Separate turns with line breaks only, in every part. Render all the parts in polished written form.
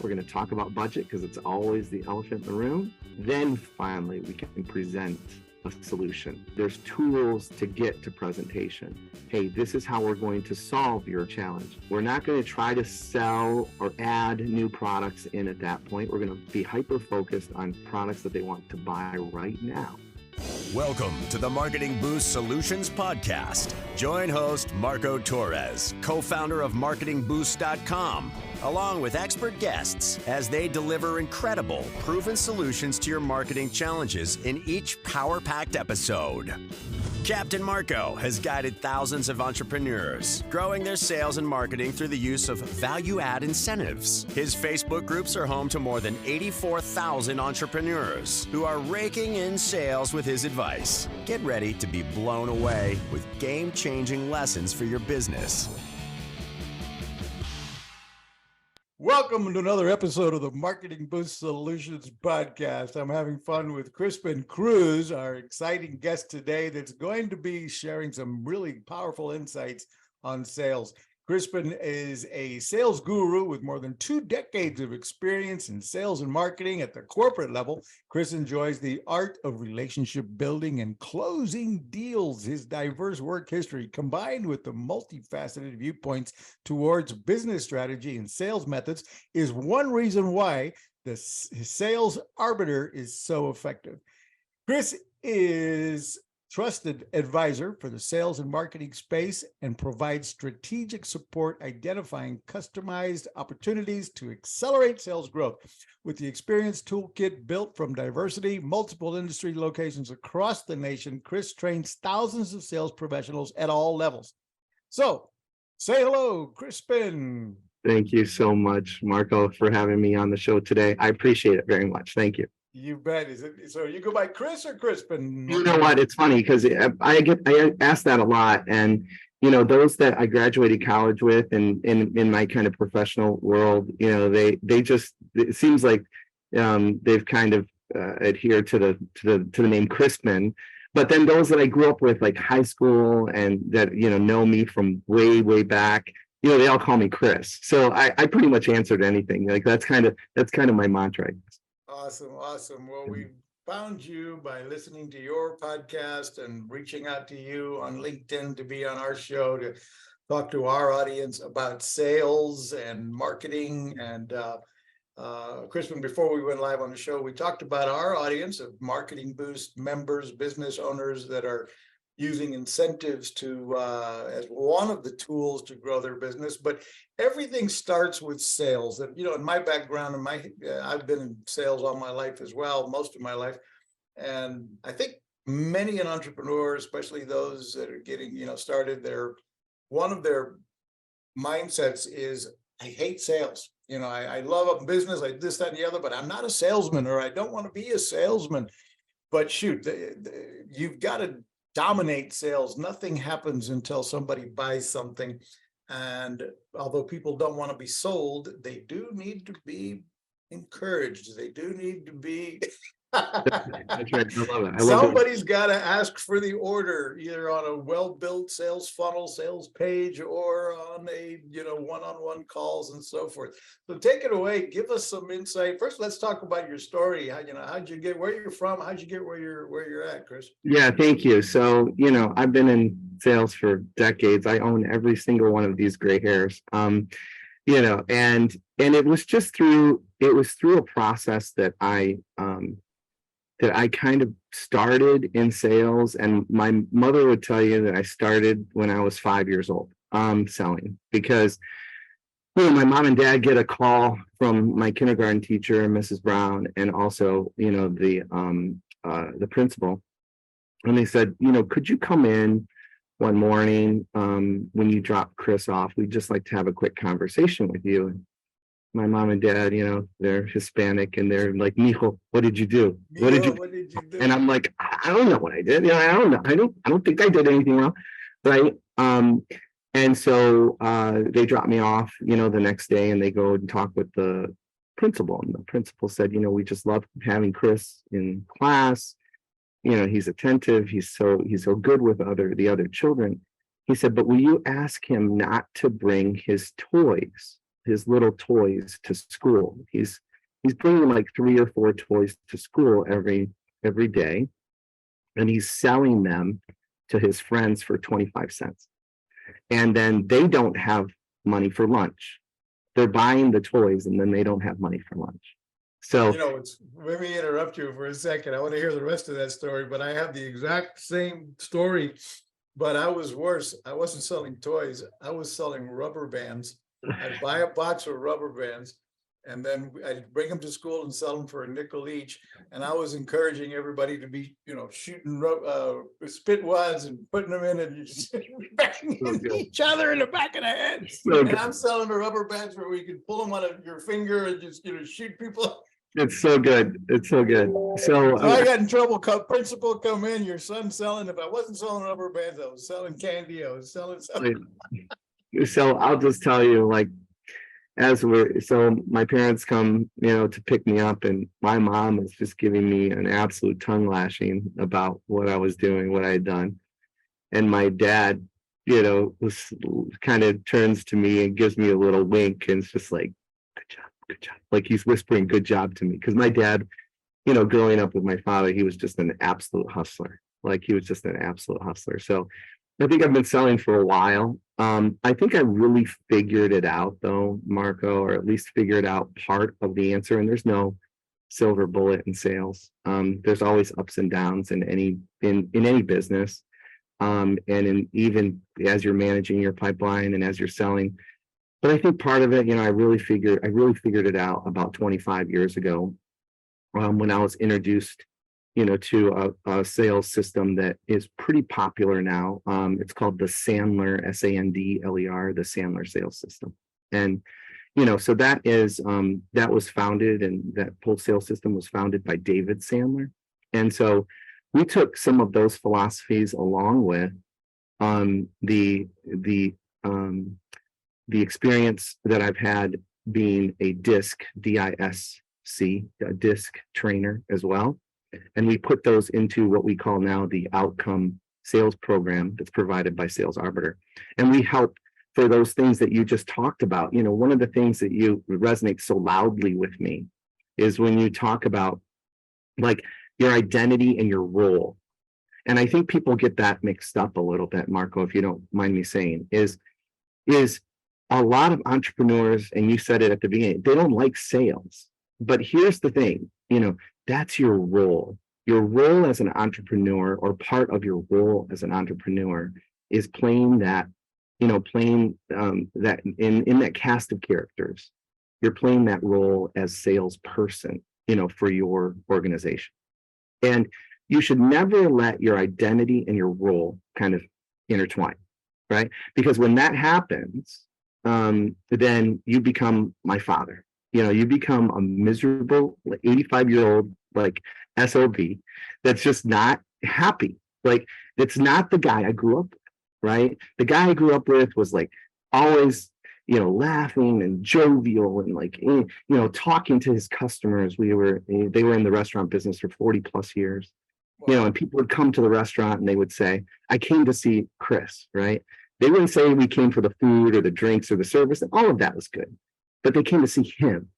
We're going to talk about budget because it's always the elephant in the room. Then finally, we can present a solution. There's tools to get to presentation. Hey, this is how we're going to solve your challenge. We're not going to try to sell or add new products in at that point. We're going to be hyper-focused on products that they want to buy right now.
Welcome to the MarketingBoost Solutions Podcast. Join host Marco Torres, co-founder of MarketingBoost.com, along with expert guests as they deliver incredible, proven solutions to your marketing challenges in each power-packed episode. Captain Marco has guided thousands of entrepreneurs, growing their sales and marketing through the use of value-add incentives. His Facebook groups are home to more than 84,000 entrepreneurs who are raking in sales with his advice. Get ready to be blown away with game-changing lessons for your business.
Welcome to another episode of the MarketingBoost Solutions Podcast. I'm having fun with Crispin Cruz, our exciting guest today that's going to be sharing some really powerful insights on sales. Crispin is a sales guru with more than 2 decades of experience in sales and marketing at the corporate level. Chris enjoys the art of relationship building and closing deals. His diverse work history, combined with the multifaceted viewpoints towards business strategy and sales methods, is one reason why the Sales Arbiter is so effective. Chris is trusted advisor for the sales and marketing space and provides strategic support identifying customized opportunities to accelerate sales growth. With the experience toolkit built from multiple industry locations across the nation, Chris trains thousands of sales professionals at all levels. So say hello, Crispin.
Thank you so much, Marco, for having me on the show today. I appreciate it very much. Thank you.
You bet. Is it so? You go by Chris or Crispin?
You know what? It's funny because I ask that a lot, and those that I graduated college with, and in my kind of professional world, they just, it seems like they've kind of adhered to the name Crispin. But then those that I grew up with, like high school, and that know me from way back, they all call me Chris. So I pretty much answered anything. Like that's kind of my mantra, I guess.
Awesome. Well, we found you by listening to your podcast and reaching out to you on LinkedIn to be on our show to talk to our audience about sales and marketing. And Crispin, before we went live on the show, we talked about our audience of Marketing Boost members, business owners that are using incentives to as one of the tools to grow their business. But everything starts with sales. And in my background, I've been in sales all my life as well, most of my life. And I think many an entrepreneur, especially those that are getting started, one of their mindsets is, I hate sales. I love a business, like this, that, and the other, but I'm not a salesman, or I don't want to be a salesman. But shoot, you've got to dominate sales. Nothing happens until somebody buys something. And although people don't want to be sold, they do need to be encouraged. They do need to be
That's right. I love it.
Somebody's got to ask for the order, either on a well-built sales funnel, sales page, or on a one-on-one calls and so forth. So take it away. Give us some insight. First, let's talk about your story. How'd you get where you're from? How'd you get where you're at, Chris?
Yeah, thank you. So I've been in sales for decades. I own every single one of these gray hairs. And it was just through a process that I kind of started in sales. And my mother would tell you that I started when I was 5 years old, selling, because my mom and dad get a call from my kindergarten teacher, Mrs. Brown, and also the principal, and they said, could you come in one morning when you drop Chris off? We'd just like to have a quick conversation with you. And my mom and dad, they're Hispanic, and they're like, "Mijo, what did you do? What did you do?" And I'm like, I don't know what I did. I don't know. I don't think I did anything wrong, right? And so they dropped me off, the next day, and they go and talk with the principal. And the principal said, we just love having Chris in class. He's attentive. He's so good with the other children. He said, but will you ask him not to bring his toys his little toys to school. He's bringing like 3 or 4 toys to school every day, and he's selling them to his friends for 25 cents. And then they don't have money for lunch. They're buying the toys and then they don't have money for lunch. So,
let me interrupt you for a second. I want to hear the rest of that story, but I have the exact same story, but I was worse. I wasn't selling toys. I was selling rubber bands. I'd buy a box of rubber bands, and then I'd bring them to school and sell them for a nickel each. And I was encouraging everybody to be, shooting spit wads and putting them in and banging each other in the back of the head. And I'm selling the rubber bands where we could pull them out of your finger and just, shoot people.
It's so good. It's so good. So
I got in trouble. Principal come in, your son's selling. If I wasn't selling rubber bands, I was selling candy. I was selling something.
So I'll just tell you, like, so my parents come, to pick me up, and my mom is just giving me an absolute tongue lashing about what I was doing, what I had done. And my dad, was kind of turns to me and gives me a little wink, and it's just like, good job. Like he's whispering good job to me. Because my dad, growing up with my father, he was just an absolute hustler. So I think I've been selling for a while. I think I really figured it out though, Marco, or at least figured out part of the answer. And there's no silver bullet in sales. There's always ups and downs in any business. And even as you're managing your pipeline and as you're selling. But I think part of it, I really figured it out about 25 years ago, when I was introduced to a sales system that is pretty popular now. It's called the Sandler, Sandler, the Sandler sales system. And, so that was founded, and that whole sales system was founded by David Sandler. And so we took some of those philosophies along with the experience that I've had being a DISC, D-I-S-C, a DISC trainer as well. And we put those into what we call now the outcome sales program that's provided by Sales Arbiter. And we help for those things that you just talked about. One of the things that resonates so loudly with me is when you talk about like your identity and your role. And I think people get that mixed up a little bit, Marco, if you don't mind me saying, is a lot of entrepreneurs, and you said it at the beginning, they don't like sales. But here's the thing, that's your role. Your role as an entrepreneur, or part of your role as an entrepreneur, is playing that, that in that cast of characters. You're playing that role as salesperson, for your organization. And you should never let your identity and your role kind of intertwine, right? Because when that happens, then you become my father. You become a miserable 85-year-old like SOB that's just not happy. Like, it's not the guy I grew up with, right? The guy I grew up with was like always, laughing and jovial and like, talking to his customers. They were in the restaurant business for 40 plus years, and people would come to the restaurant and they would say, I came to see Chris, right? They wouldn't say we came for the food or the drinks or the service, and all of that was good. But they came to see him,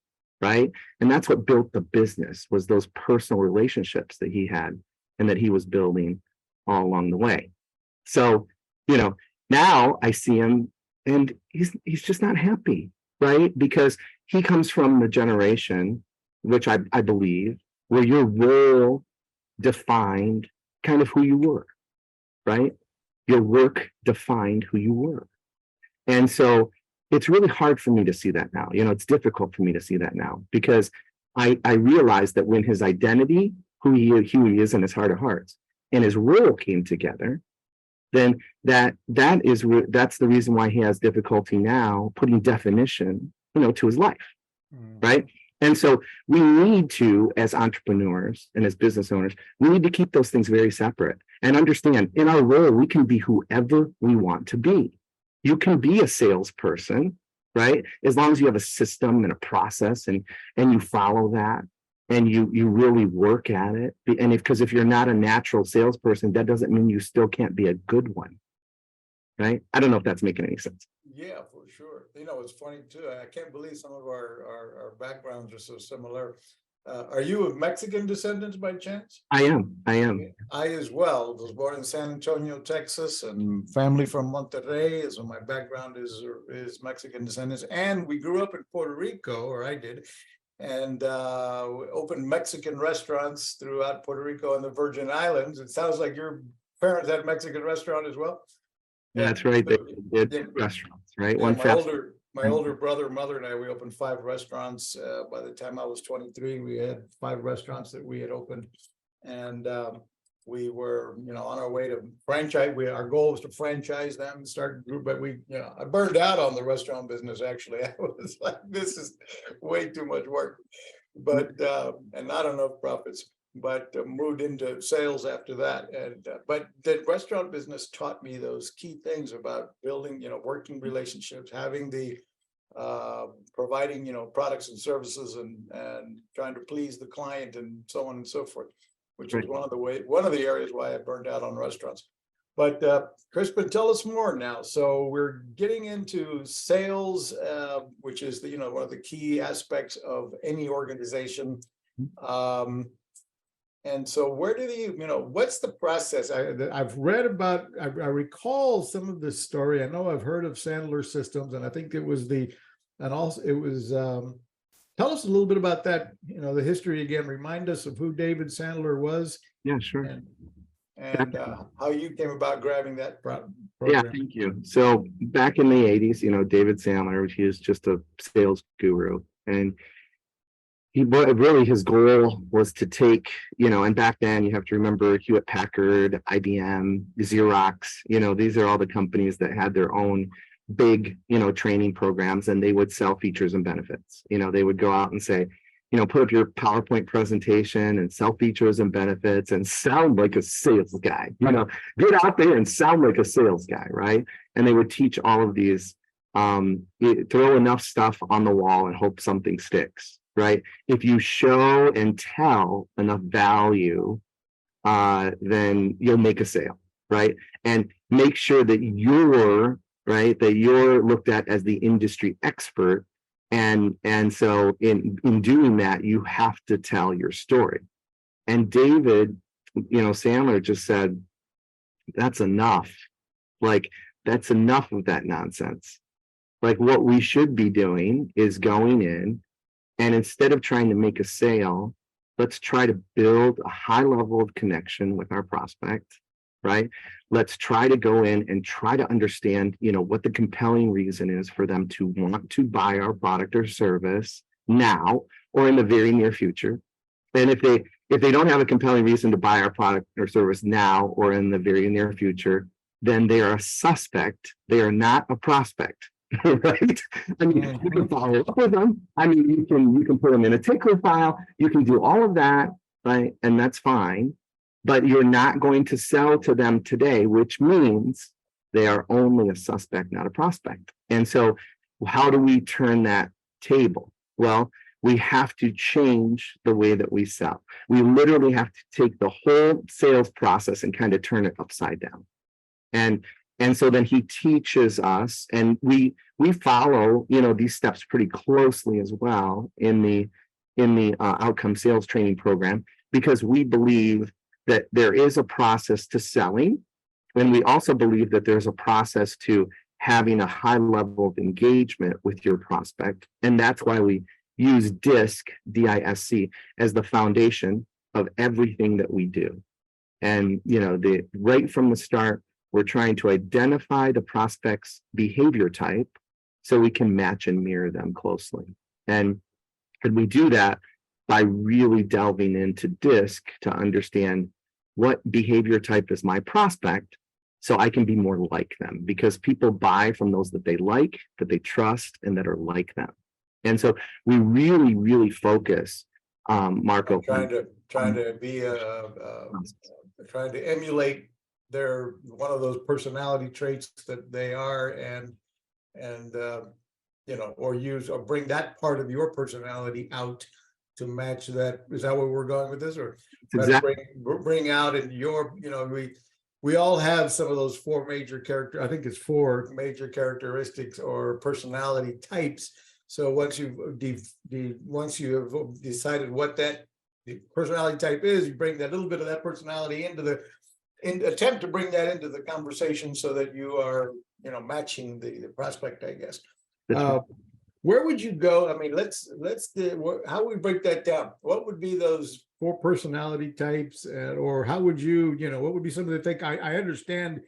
right? And that's what built the business, was those personal relationships that he had and that he was building all along the way. So, now I see him and he's just not happy, right? Because he comes from the generation, which I believe, where your role defined kind of who you were, right? Your work defined who you were. And so it's really hard for me to see that now. It's difficult for me to see that now, because I realized that when his identity, who he is in his heart of hearts, and his role came together, then that's the reason why he has difficulty now putting definition, to his life, right? And so we need to, as entrepreneurs and as business owners, we need to keep those things very separate and understand in our role, we can be whoever we want to be. You can be a salesperson, right? As long as you have a system and a process and you follow that and you really work at it. And because if you're not a natural salesperson, that doesn't mean you still can't be a good one, right? I don't know if that's making any sense.
Yeah, for sure. It's funny too. I can't believe some of our backgrounds are so similar. Are you of Mexican descendants by chance?
I am.
I as well was born in San Antonio, Texas, and family from Monterrey. So my background is Mexican descendants, and we grew up in Puerto Rico, or I did, and we opened Mexican restaurants throughout Puerto Rico and the Virgin Islands. It sounds like your parents had a Mexican restaurant as well.
That's right. They did restaurants, right?
Yeah,
One fast.
my older brother, mother, and I, we opened 5 restaurants. By the time I was 23, we had 5 restaurants that we had opened, and we were, on our way to franchise. Our goal was to franchise them, start group, but I burned out on the restaurant business. Actually, I was like, this is way too much work, but and not enough profits. But moved into sales after that. And but the restaurant business taught me those key things about building, working relationships, having the providing, products and services, and trying to please the client, and so on and so forth, which is one of the areas why I burned out on restaurants. But Crispin, tell us more now. So we're getting into sales, which is one of the key aspects of any organization. And so where do what's the process? I've read about, I recall some of this story. I know I've heard of Sandler Systems, and I think it was tell us a little bit about that, the history again. Remind us of who David Sandler was.
Yeah, sure.
And how you came about grabbing that program.
Yeah, thank you. So back in the 80s, David Sandler, he was just a sales guru, and his goal was to take, and back then you have to remember Hewlett Packard, IBM, Xerox, these are all the companies that had their own big, training programs, and they would sell features and benefits. They would go out and say, put up your PowerPoint presentation and sell features and benefits and sound like a sales guy, get out there and sound like a sales guy, right? And they would teach all of these, throw enough stuff on the wall and hope something sticks. Right? If you show and tell enough value, then you'll make a sale, right? And make sure that you're looked at as the industry expert. And so in doing that, you have to tell your story. And David, Sandler just said, that's enough. Like, that's enough of that nonsense. Like, what we should be doing is going in, and instead of trying to make a sale, let's try to build a high level of connection with our prospect, right? Let's try to go in and try to understand, what the compelling reason is for them to want to buy our product or service now or in the very near future. And if they don't have a compelling reason to buy our product or service now or in the very near future, then they are a suspect. They are not a prospect. Right? I mean, you can follow up with them. I mean, you can put them in a tickler file. You can do all of that, right? And that's fine. But you're not going to sell to them today, which means they are only a suspect, not a prospect. And so, how do we turn that table? Well, we have to change the way that we sell. We literally have to take the whole sales process and kind of turn it upside down. And so then he teaches us, and we follow, these steps pretty closely as well in the outcome sales training program, because we believe that there is a process to selling, and we also believe that there's a process to having a high level of engagement with your prospect, and that's why we use DISC, D-I-S-C, as the foundation of everything that we do. And right from the start, we're trying to identify the prospect's behavior type so we can match and mirror them closely. And we do that by really delving into DISC to understand what behavior type is my prospect so I can be more like them, because people buy from those that they like, that they trust, and that are like them. And so we really, really focus, Marco.
Trying to emulate one of those personality traits that they are, and or bring that part of your personality out to match that. Is that where we're going with this, or
exactly.
bring out in your we all have some of those four major I think it's four major characteristics or personality types. So once you have decided what that the personality type is, you bring that little bit of that personality attempt to bring that into the conversation so that you are, matching the prospect, I guess. Where would you go? I mean, how would we break that down? What would be those four personality types, or how would you, what would be some of the things? I understand,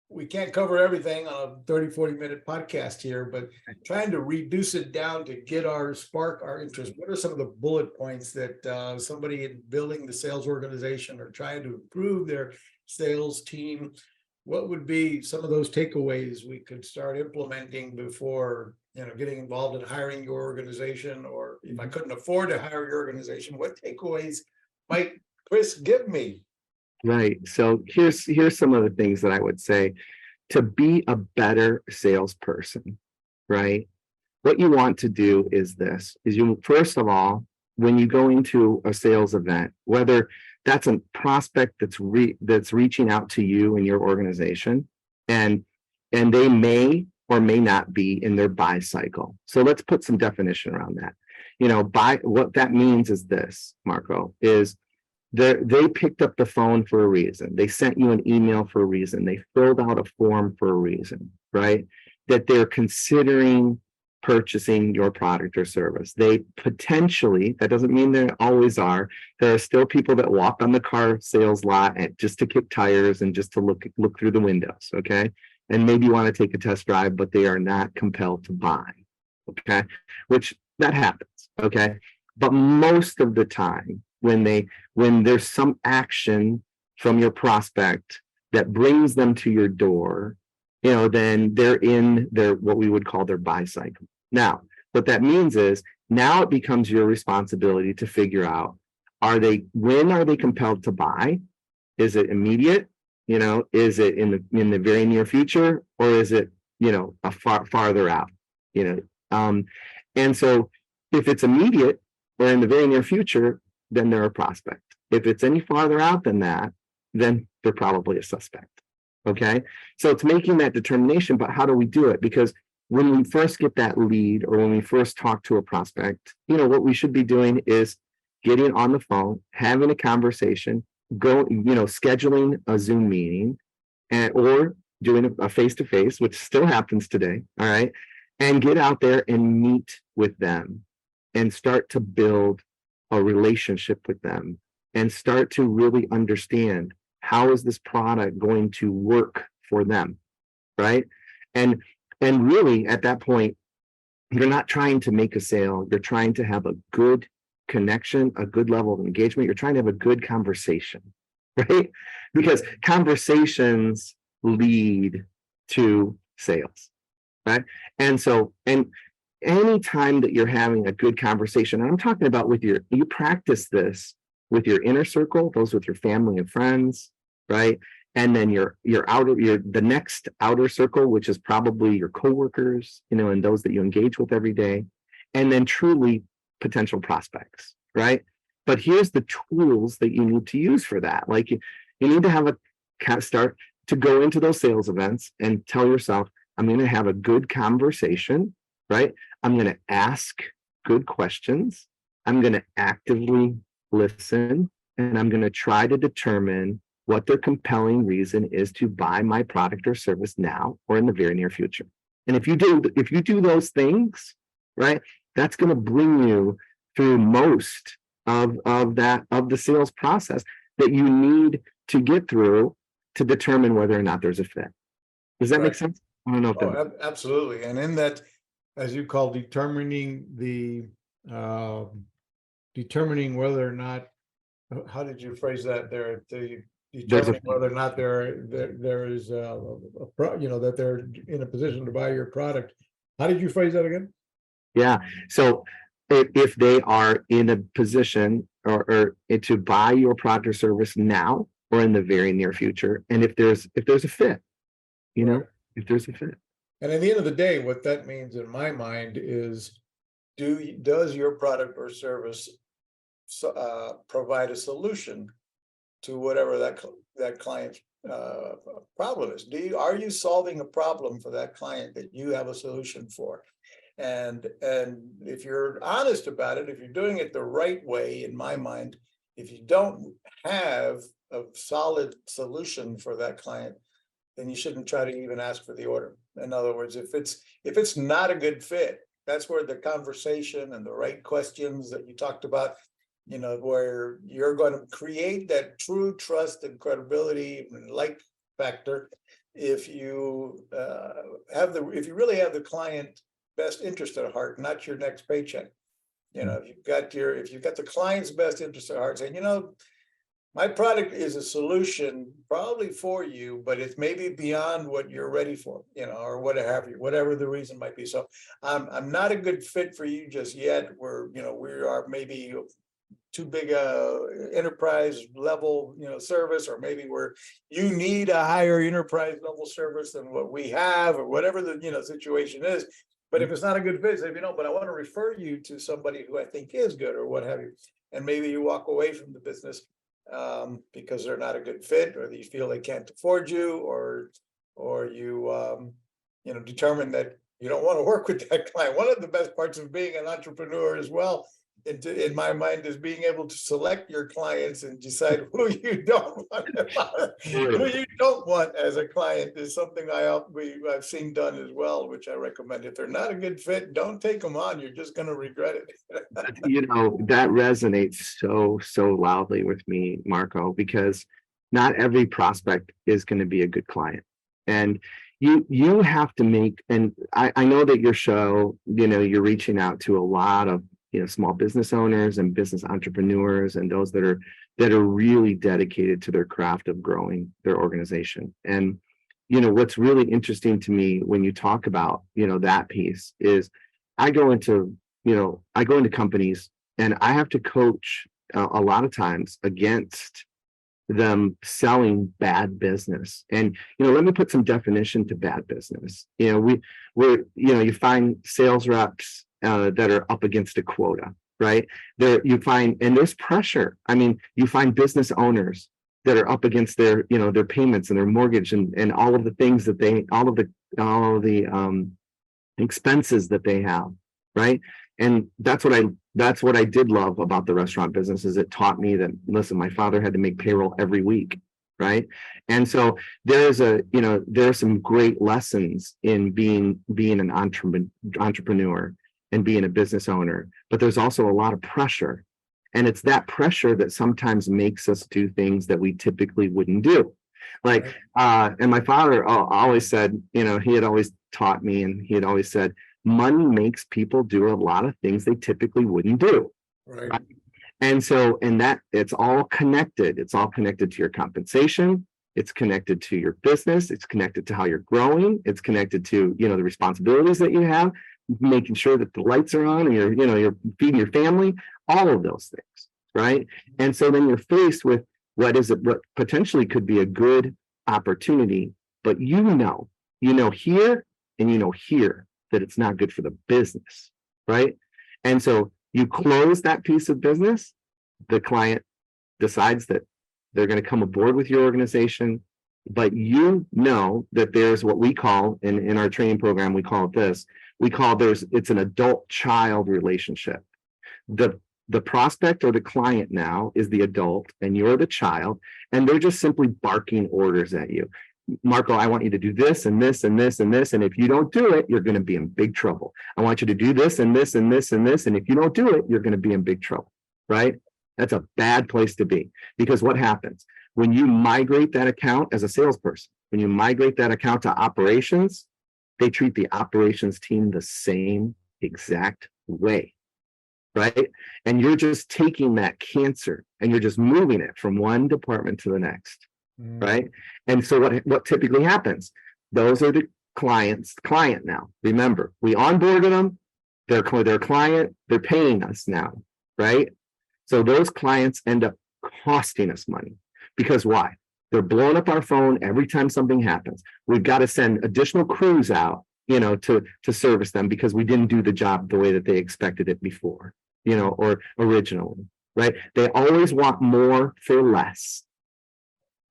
we can't cover everything on a 30-40 minute podcast here, but trying to reduce it down to spark our interest. What are some of the bullet points that somebody in building the sales organization or trying to improve their sales team, what would be some of those takeaways we could start implementing before, getting involved in hiring your organization? Or if I couldn't afford to hire your organization, what takeaways might Chris give me?
Right. So here's some of the things that I would say to be a better salesperson, right? What you want to do is you, first of all, when you go into a sales event, whether that's a prospect that's reaching out to you and your organization, and they may or may not be in their buy cycle. So let's put some definition around that. What that means is this, Marco, is they picked up the phone for a reason. They sent you an email for a reason. They filled out a form for a reason, right? That they're considering purchasing your product or service. They potentially, that doesn't mean they always are. There are still people that walk on the car sales lot just to kick tires and just to look through the windows, okay? And maybe want to take a test drive, but they are not compelled to buy, okay? Which that happens, okay? But most of the time, when there's some action from your prospect that brings them to your door, then they're in what we would call their buy cycle. Now, what that means is now it becomes your responsibility to figure out, when are they compelled to buy? Is it immediate? Is it in the very near future, or is it, a farther out? And so if it's immediate or in the very near future, then they're a prospect. If it's any farther out than that, then they're probably a suspect. Okay. So it's making that determination, but how do we do it? Because when we first get that lead, or when we first talk to a prospect, what we should be doing is getting on the phone, having a conversation, scheduling a Zoom meeting, or doing a face-to-face, which still happens today. All right. And get out there and meet with them and start to build a relationship with them and start to really understand, how is this product going to work for them, right? And really at that point, you're not trying to make a sale. You're trying to have a good connection, a good level of engagement. You're trying to have a good conversation, right? Because conversations lead to sales, right? And any time that you're having a good conversation, and I'm talking about you practice this with your inner circle, those with your family and friends, right? And then the next outer circle, which is probably your coworkers, and those that you engage with every day, and then truly potential prospects, right? But here's the tools that you need to use for that. Like you need to have start to go into those sales events and tell yourself, I'm going to have a good conversation, right? I'm going to ask good questions. I'm going to actively listen, and I'm going to try to determine what their compelling reason is to buy my product or service now or in the very near future. And if you do those things, right, that's going to bring you through most of the sales process that you need to get through to determine whether or not there's a fit. Does that make sense? I don't know if
absolutely. And in that, as you call determining whether or not, how did you phrase that there? Determining whether or not there is that they're in a position to buy your product. How did you phrase that again?
Yeah. So if they are in a position or to buy your product or service now or in the very near future, and if there's a fit, if there's a fit.
And at the end of the day, what that means in my mind is, does your product or service provide a solution to whatever that that client's problem is. Are you solving a problem for that client that you have a solution for? And if you're honest about it, if you're doing it the right way, in my mind, if you don't have a solid solution for that client, then you shouldn't try to even ask for the order. In other words, if it's not a good fit, that's where the conversation and the right questions that you talked about, where you're going to create that true trust and credibility and like factor. If you really have the client best interest at heart, not your next paycheck. If you've got the client's best interest at heart, saying, my product is a solution probably for you, but it's maybe beyond what you're ready for, or whatever the reason might be. So I'm not a good fit for you just yet. We are maybe too big a enterprise level, service, or maybe you need a higher enterprise level service than what we have, or whatever the situation is. But if it's not a good fit, say, but I want to refer you to somebody who I think is good, or what have you. And maybe you walk away from the business because they're not a good fit, or you feel they can't afford you, or you determine that you don't want to work with that client. One of the best parts of being an entrepreneur as well, in my mind, is being able to select your clients and decide who you don't want as a client is something I've seen done as well, which I recommend. If they're not a good fit, don't take them on. You're just going to regret it.
That resonates so loudly with me, Marco, because not every prospect is going to be a good client. And you have to make, and I know that your show, you're reaching out to a lot of small business owners and business entrepreneurs, and those that are really dedicated to their craft of growing their organization. And what's really interesting to me when you talk about that piece is I go into companies, and I have to coach a lot of times against them selling bad business. And let me put some definition to bad business. You find sales reps that are up against a quota, right? And there's pressure. I mean, you find business owners that are up against their payments and their mortgage and all of the things that all of the expenses that they have, right? And that's what I did love about the restaurant business, is it taught me that, listen, my father had to make payroll every week, right? And so there are some great lessons in being an entrepreneur and being a business owner, but there's also a lot of pressure. And it's that pressure that sometimes makes us do things that we typically wouldn't do. Like, and my father always said, he had always taught me, and he had always said, money makes people do a lot of things they typically wouldn't do.
Right.
And so, that it's all connected. It's all connected to your compensation. It's connected to your business. It's connected to how you're growing. It's connected to, the responsibilities that you have, making sure that the lights are on and you're feeding your family, all of those things. Right. And so then you're faced with what potentially could be a good opportunity, but here and here that it's not good for the business. Right. And so you close that piece of business, the client decides that they're going to come aboard with your organization, but that there's what we call in our training program, we call it this. It's an adult-child relationship. The prospect or the client now is the adult and you're the child, and they're just simply barking orders at you. Marco, I want you to do this and this and this and this, and if you don't do it, you're going to be in big trouble. I want you to do this and this and this and this, and if you don't do it, you're going to be in big trouble, right? That's a bad place to be, because what happens when you migrate that account as a salesperson, when you migrate that account to operations, they treat the operations team the same exact way, right? And you're just taking that cancer and you're just moving it from one department to the next, right? And so what typically happens? Those are the client now. Remember, we onboarded them, they're client, they're paying us now, right? So those clients end up costing us money. Because why? They're blowing up our phone every time something happens. We've got to send additional crews out, to service them because we didn't do the job the way that they expected it before, or originally, right? They always want more for less.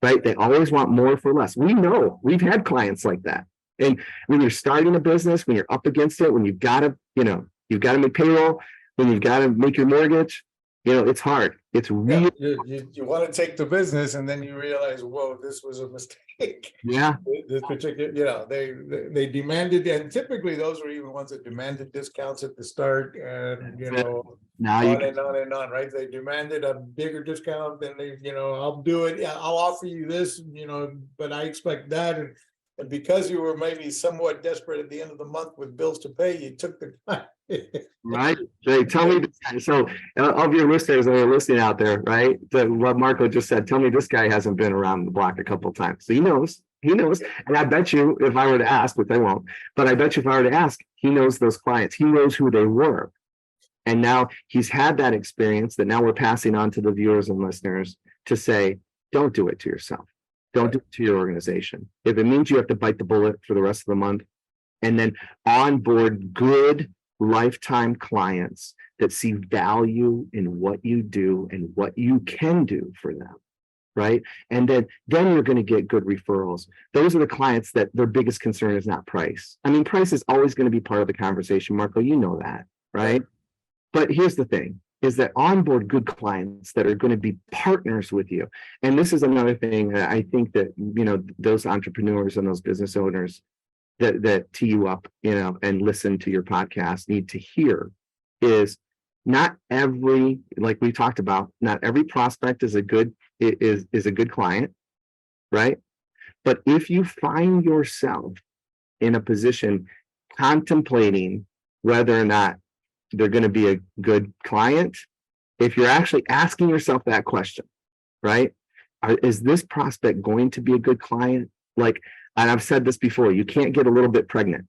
right? They always want more for less. We know, we've had clients like that. And when you're starting a business, when you're up against it, when you've got to, you've got to make payroll, when you've got to make your mortgage, it's hard. It's real.
You want to take the business, and then you realize, whoa, this was a mistake.
Yeah.
This particular, they demanded, and typically those were even ones that demanded discounts at the start, and
now
on and on and on, right? They demanded a bigger discount than they, I'll do it. Yeah, I'll offer you this, but I expect that. And because you were maybe somewhat desperate at the end of the month with bills to pay, you took the time.
Right. Hey, tell me this guy. So of your listeners that are listening out there, right? What Marco just said, tell me this guy hasn't been around the block a couple of times. So he knows. And I bet you if I were to ask, which I won't, but I bet you if I were to ask, he knows those clients. He knows who they were. And now he's had that experience that now we're passing on to the viewers and listeners to say, don't do it to yourself. Don't do it to your organization. If it means you have to bite the bullet for the rest of the month and then onboard good lifetime clients that see value in what you do and what you can do for them, right? And then you're going to get good referrals. Those are the clients that their biggest concern is not price. I mean, price is always going to be part of the conversation, Marco, you know that, right? But here's the thing, is that onboard good clients that are going to be partners with you. And this is another thing that I think that, those entrepreneurs and those business owners that tee you up, and listen to your podcast need to hear is not every, like we talked about, not every prospect is a good client, right? But if you find yourself in a position contemplating whether or not they're going to be a good client, if you're actually asking yourself that question, right? Is this prospect going to be a good client? And I've said this before, you can't get a little bit pregnant,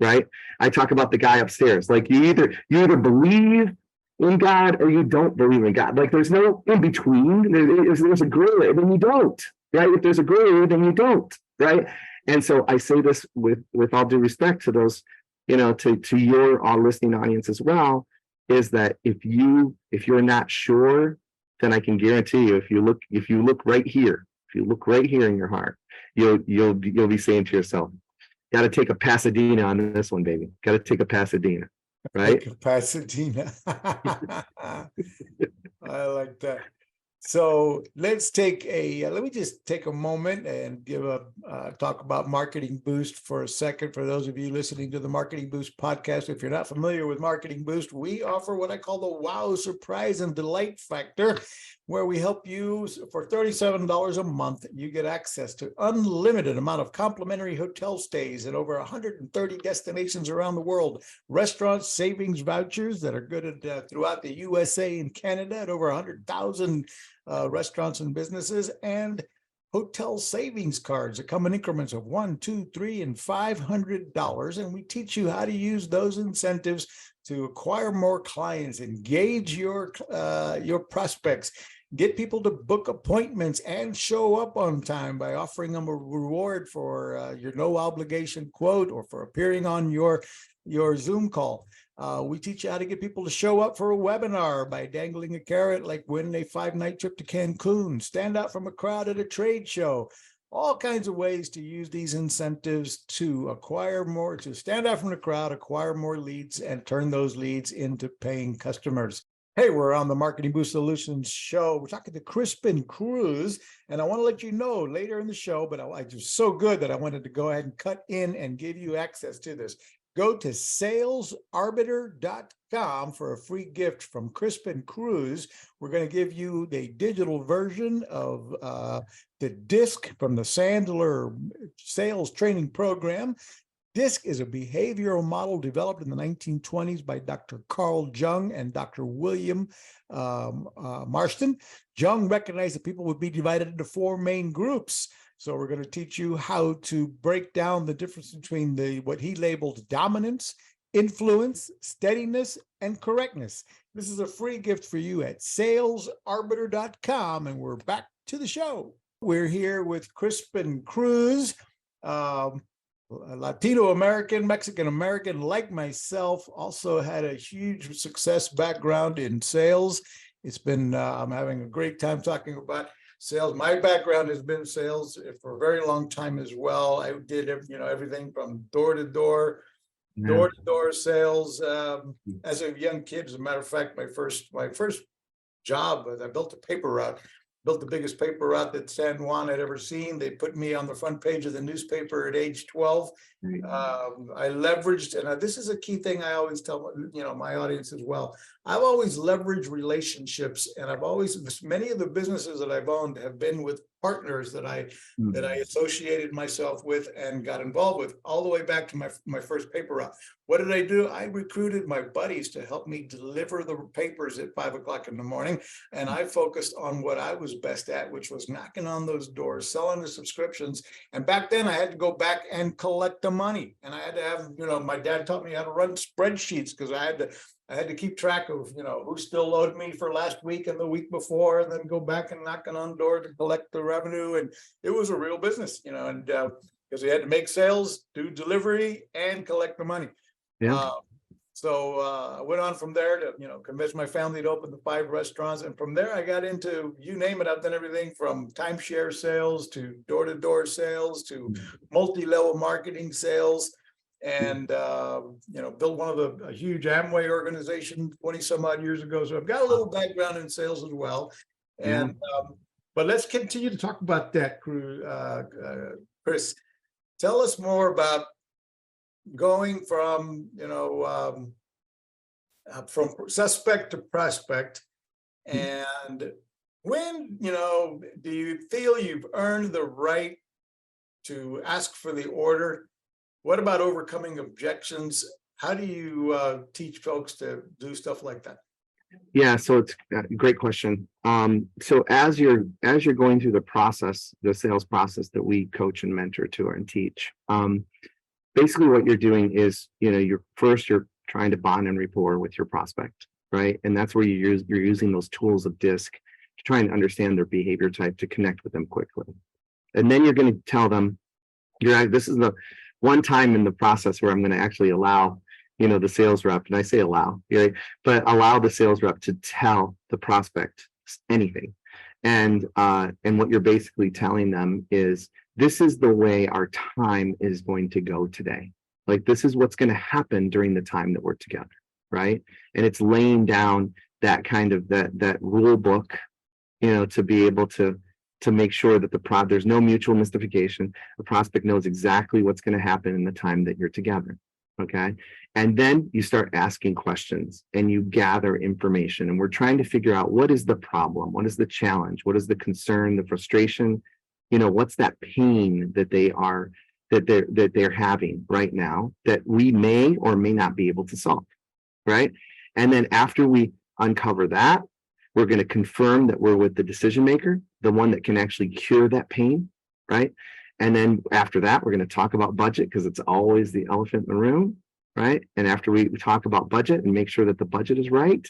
right? I talk about the guy upstairs. Like you either believe in God or you don't believe in God. Like there's no in between. There's a gray area, then you don't, right? If there's a gray area, then you don't, right? And so I say this with all due respect to those, to your all listening audience as well, is that if you're not sure, then I can guarantee you, if you look right here in your heart, you'll be saying to yourself, got to take a Pasadena on this one, baby. Got to take a Pasadena, right?
Take a Pasadena. I like that. So let's let me just take a moment and talk about Marketing Boost for a second. For those of you listening to the Marketing Boost podcast, if you're not familiar with Marketing Boost, we offer what I call the wow, surprise, and delight factor, where we help you for $37 a month. You get access to unlimited amount of complimentary hotel stays in over 130 destinations around the world, restaurant savings vouchers that are good throughout the USA and Canada at over 100,000 restaurants and businesses, and hotel savings cards that come in increments of $1, $2, $3, and $500. And we teach you how to use those incentives to acquire more clients, engage your prospects, get people to book appointments and show up on time by offering them a reward for your no obligation quote or for appearing on your Zoom call. We teach you how to get people to show up for a webinar by dangling a carrot, like win a 5-night trip to Cancun, stand out from a crowd at a trade show. All kinds of ways to use these incentives to acquire more, to stand out from the crowd, acquire more leads, and turn those leads into paying customers. Hey, we're on the Marketing Boost Solutions show. We're talking to Crispin Cruz, and I want to let you know later in the show, but I just so good that I wanted to go ahead and cut in and give you access to this. Go to Sales Arbiter.com for a free gift from Crispin Cruz. We're going to give you the digital version of the DISC from the Sandler Sales Training Program. DISC is a behavioral model developed in the 1920s by Dr. Carl Jung and Dr. William Marston. Jung recognized that people would be divided into 4 main groups. So we're going to teach you how to break down the difference between what he labeled dominance, influence, steadiness, and correctness. This is a free gift for you at salesarbiter.com, and we're back to the show. We're here with Crispin Cruz, Latino American, Mexican American, like myself, also had a huge success background in sales. It's been, I'm having a great time talking about sales. My background has been sales for a very long time as well. I did, everything from door to door sales as a young kid. As a matter of fact, my first job was I built a paper route. Built the biggest paper route that San Juan had ever seen. They put me on the front page of the newspaper at age 12. I leveraged, and this is a key thing I always tell my audience as well. I've always leveraged relationships, and many of the businesses that I've owned have been with partners that I associated myself with and got involved with, all the way back to my first paper route. What did I do? I recruited my buddies to help me deliver the papers at 5 o'clock in the morning, and I focused on what I was best at, which was knocking on those doors, selling the subscriptions. And back then, I had to go back and collect the money, and I had to have, my dad taught me how to run spreadsheets because I had to keep track of, who still owed me for last week and the week before, and then go back and knocking on door to collect the revenue. And it was a real business, and because we had to make sales, do delivery, and collect the money.
Yeah.
So I went on from there to, convince my family to open the 5 restaurants. And from there, I got into, you name it, I've done everything from timeshare sales to door-to-door sales to multi-level marketing sales. And, built one of a huge Amway organization 20 some odd years ago. So I've got a little background in sales as well. And, but let's continue to talk about that, Chris. Tell us more about going from, from suspect to prospect. And when, do you feel you've earned the right to ask for the order? What about overcoming objections? How do you teach folks to do stuff like that?
Yeah, so it's a great question. So as you're going through the process, the sales process that we coach and mentor to and teach, basically what you're doing is, you're trying to bond and rapport with your prospect, right? And that's where you're using those tools of DISC to try and understand their behavior type to connect with them quickly. And then you're going to tell them, this is the one time in the process where I'm going to actually allow, the sales rep, and I say allow, right? But allow the sales rep to tell the prospect anything. And what you're basically telling them is, this is the way our time is going to go today. Like, this is what's going to happen during the time that we're together, right? And it's laying down that kind of that rule book, to be able to make sure that there's no mutual mystification. The prospect knows exactly what's going to happen in the time that you're together. Okay. And then you start asking questions and you gather information, and we're trying to figure out, what is the problem? What is the challenge? What is the concern, the frustration? What's that pain that they're having right now that we may or may not be able to solve, right? And then after we uncover that, we're going to confirm that we're with the decision maker, the one that can actually cure that pain, right? And then after that, we're going to talk about budget, because it's always the elephant in the room, right? And after we talk about budget and make sure that the budget is right,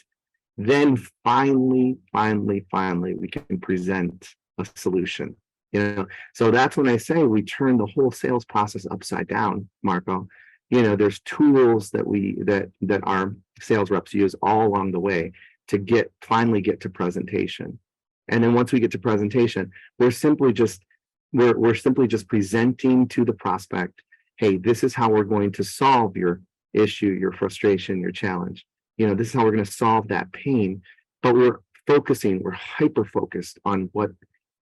then finally, we can present a solution. So that's when I say we turn the whole sales process upside down, Marco. There's tools that our sales reps use all along the way to finally get to presentation. And then once we get to presentation, we're simply just presenting to the prospect, hey, this is how we're going to solve your issue, your frustration, your challenge. This is how we're going to solve that pain. But we're hyper focused on what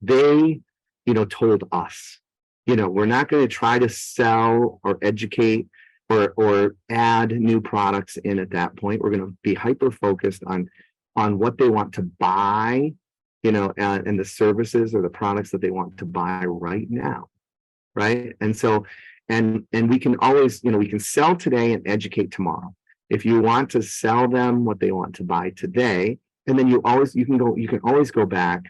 they told us. We're not going to try to sell or educate or add new products in at that point. We're going to be hyper focused on what they want to buy, and the services or the products that they want to buy right now, right? And so, and we can always, we can sell today and educate tomorrow. If you want to sell them what they want to buy today, and then you can always go back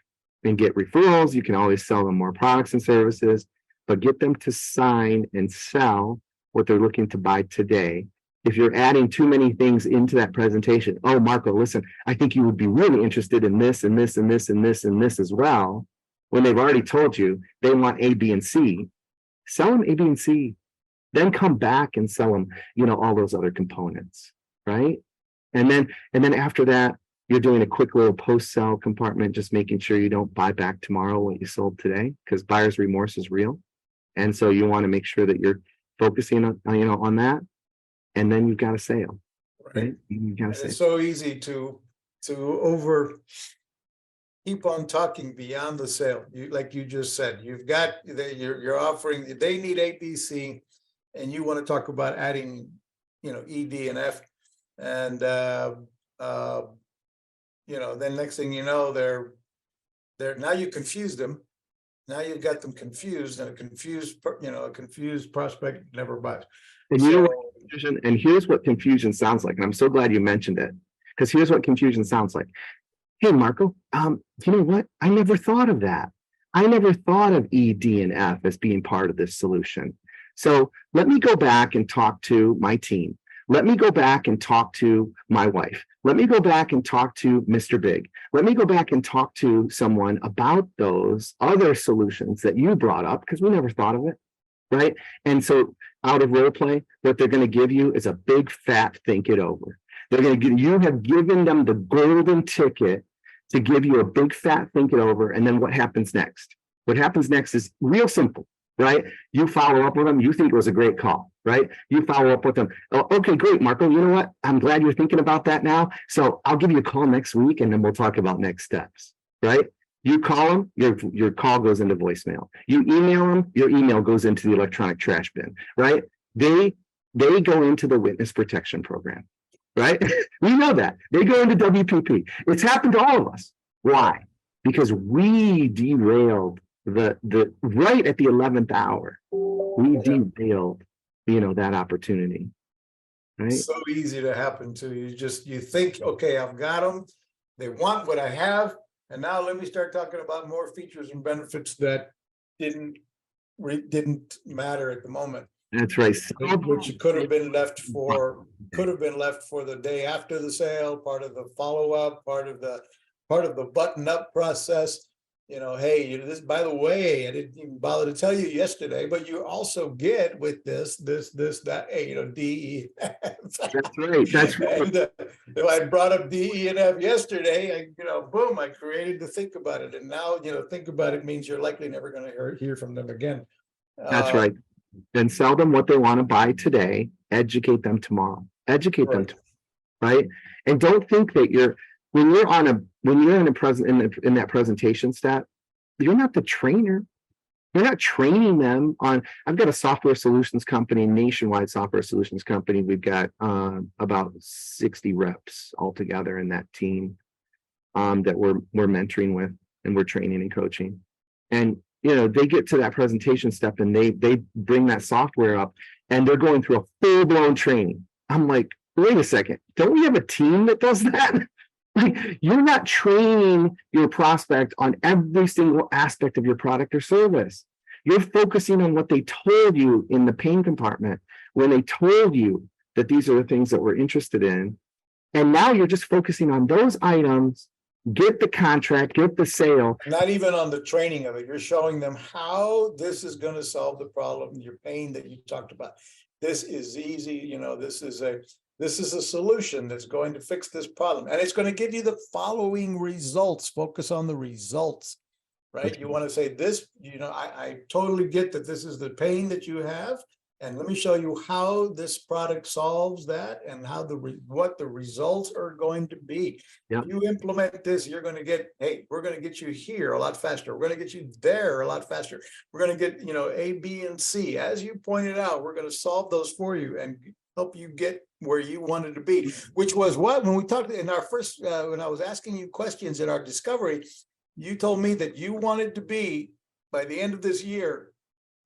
and get referrals. You can always sell them more products and services, but get them to sign and sell what they're looking to buy today. If you're adding too many things into that presentation, oh, Marco, listen, I think you would be really interested in this and this and this and this and this as well, when they've already told you they want A, B, and C, sell them A, B, and C, then come back and sell them, all those other components, right? And then after that, You're doing a quick little post-sell compartment, just making sure you don't buy back tomorrow what you sold today, because buyer's remorse is real. And so you want to make sure that you're focusing on that. And then you've got a sale, right? You got a sale.
It's so easy to keep on talking beyond the sale. Like you just said, you're offering, they need ABC, and you want to talk about adding, ED and F, and then next thing you know, they're now you confused them. Now you've got them confused, and a confused prospect never buys.
And here's what confusion sounds like. And I'm so glad you mentioned it, because here's what confusion sounds like. Hey, Marco, you know what? I never thought of that. I never thought of E, D, and F as being part of this solution. So let me go back and talk to my team. Let me go back and talk to my wife. Let me go back and talk to Mr. Big. Let me go back and talk to someone about those other solutions that you brought up, because we never thought of it, right? And so out of role play, what they're going to give you is a big fat think it over. You have given them the golden ticket to give you a big fat think it over. And then what happens next? What happens next is real simple, right? You follow up with them. You think it was a great call, right? You follow up with them. Oh, okay, great, Marco. You know what? I'm glad you're thinking about that now. So I'll give you a call next week, and then we'll talk about next steps, right? You call them, your call goes into voicemail. You email them, your email goes into the electronic trash bin, right? They go into the witness protection program, right? We know that. They go into WPP. It's happened to all of us. Why? Because we derailed the right at the 11th hour. We derailed, that opportunity. Right?
So easy to happen to you. You think, okay, I've got them. They want what I have. And now let me start talking about more features and benefits that didn't matter at the moment.
That's right.
Which could have been left for the day after the sale, part of the follow-up, part of the button-up process. Hey, this, by the way, I didn't even bother to tell you yesterday, but you also get with this, that, D, E, F.
That's right. That's right.
And, I brought up D, E, and F yesterday. Boom, I created the think about it. And now, think about it means you're likely never going to hear from them again.
That's right. Then sell them what they want to buy today. Educate them tomorrow. Educate them, right? And don't think that when you're in that presentation step, you're not the trainer. You're not training them on. I've got a software solutions company, nationwide software solutions company. We've got about 60 reps altogether in that team that we're mentoring with, and we're training and coaching. And they get to that presentation step, and they bring that software up, and they're going through a full-blown training. I'm like, wait a second, don't we have a team that does that? Like, you're not training your prospect on every single aspect of your product or service. You're focusing on what they told you in the pain compartment when they told you that these are the things that we're interested in. And now you're just focusing on those items. Get the contract, get the sale. Not
even on the training of it. You're showing them how this is going to solve the problem, your pain that you talked about. This is easy. This is a solution that's going to fix this problem. And it's going to give you the following results. Focus on the results, right? You want to say this, I totally get that this is the pain that you have. And let me show you how this product solves that, and how what the results are going to be. Yep. If you implement this, you're going to get, hey, we're going to get you here a lot faster. We're going to get you there a lot faster. We're going to get, A, B, and C. As you pointed out, we're going to solve those for you and help you get where you wanted to be, which was what, when we talked in our first, when I was asking you questions in our discovery, you told me that you wanted to be, by the end of this year,